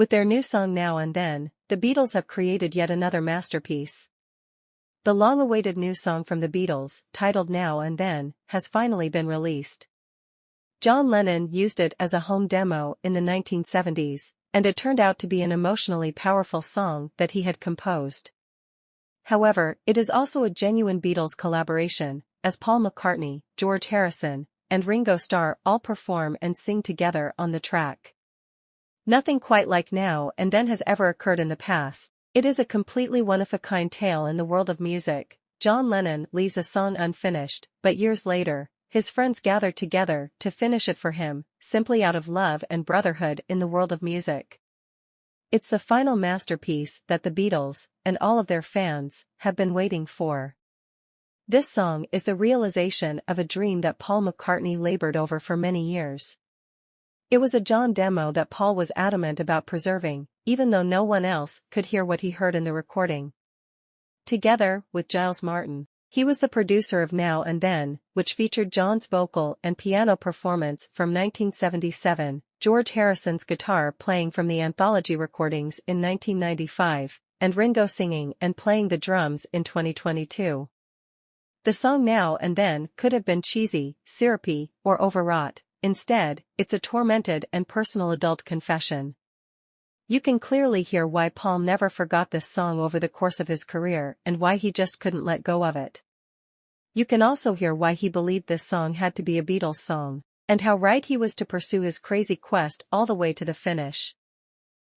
With their new song Now and Then, the Beatles have created yet another masterpiece. The long-awaited new song from the Beatles, titled Now and Then, has finally been released. John Lennon used it as a home demo in the 1970s, and it turned out to be an emotionally powerful song that he had composed. However, it is also a genuine Beatles collaboration, as Paul McCartney, George Harrison, and Ringo Starr all perform and sing together on the track. Nothing quite like Now and Then has ever occurred in the past. It is a completely one-of-a-kind tale in the world of music. John Lennon leaves a song unfinished, but years later, his friends gather together to finish it for him, simply out of love and brotherhood in the world of music. It's the final masterpiece that the Beatles, and all of their fans, have been waiting for. This song is the realization of a dream that Paul McCartney labored over for many years. It was a John demo that Paul was adamant about preserving, even though no one else could hear what he heard in the recording. Together with Giles Martin, he was the producer of Now and Then, which featured John's vocal and piano performance from 1977, George Harrison's guitar playing from the anthology recordings in 1995, and Ringo singing and playing the drums in 2022. The song Now and Then could have been cheesy, syrupy, or overwrought. Instead, it's a tormented and personal adult confession. You can clearly hear why Paul never forgot this song over the course of his career and why he just couldn't let go of it. You can also hear why he believed this song had to be a Beatles song, and how right he was to pursue his crazy quest all the way to the finish.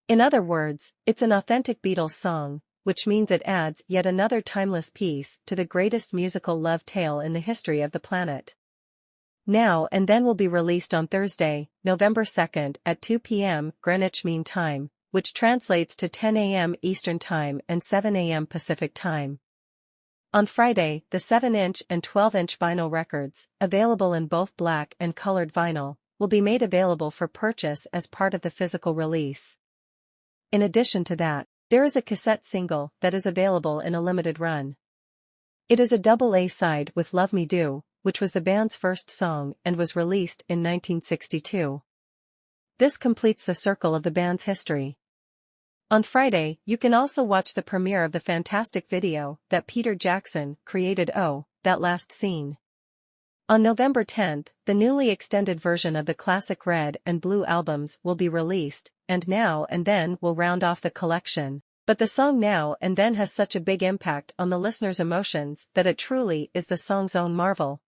In other words, it's an authentic Beatles song, which means it adds yet another timeless piece to the greatest musical love tale in the history of the planet. Now and Then will be released on Thursday, November 2nd at 2 p.m. Greenwich Mean Time, which translates to 10 a.m. Eastern Time and 7 a.m. Pacific Time. On Friday, the 7-inch and 12-inch vinyl records, available in both black and colored vinyl, will be made available for purchase as part of the physical release. In addition to that, there is a cassette single that is available in a limited run. It is a double A-side with Love Me Do, which was the band's first song and was released in 1962. This completes the circle of the band's history. On Friday, you can also watch the premiere of the fantastic video that Peter Jackson created, Oh, That Last Scene. On November 10th, the newly extended version of the classic Red and Blue albums will be released, and Now and Then will round off the collection. But the song Now and Then has such a big impact on the listener's emotions that it truly is the song's own marvel.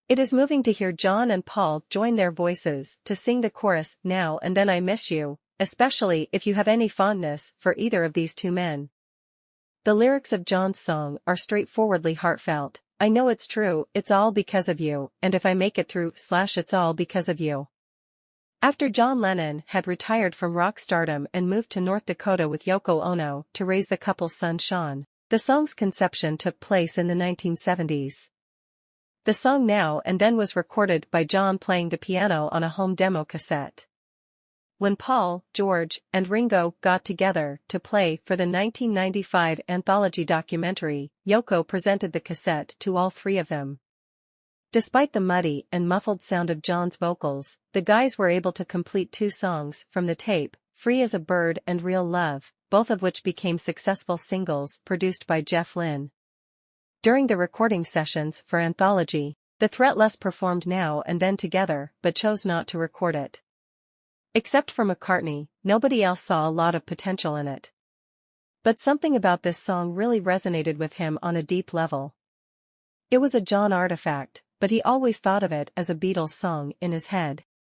It is moving to hear John and Paul join their voices to sing the chorus Now and Then I Miss You, especially if you have any fondness for either of these two men. The lyrics of John's song are straightforwardly heartfelt. I know it's true, it's all because of you, and if I make it through, it's all because of you. After John Lennon had retired from rock stardom and moved to North Dakota with Yoko Ono to raise the couple's son Sean, the song's conception took place in the 1970s. The song Now and Then was recorded by John playing the piano on a home demo cassette. When Paul, George, and Ringo got together to play for the 1995 anthology documentary, Yoko presented the cassette to all three of them. Despite the muddy and muffled sound of John's vocals, the guys were able to complete two songs from the tape, Free as a Bird and Real Love, both of which became successful singles produced by Jeff Lynne. During the recording sessions for Anthology, the Threatless performed Now and Then together but chose not to record it. Except for McCartney, nobody else saw a lot of potential in it. But something about this song really resonated with him on a deep level. It was a John artifact, but he always thought of it as a Beatles song in his head.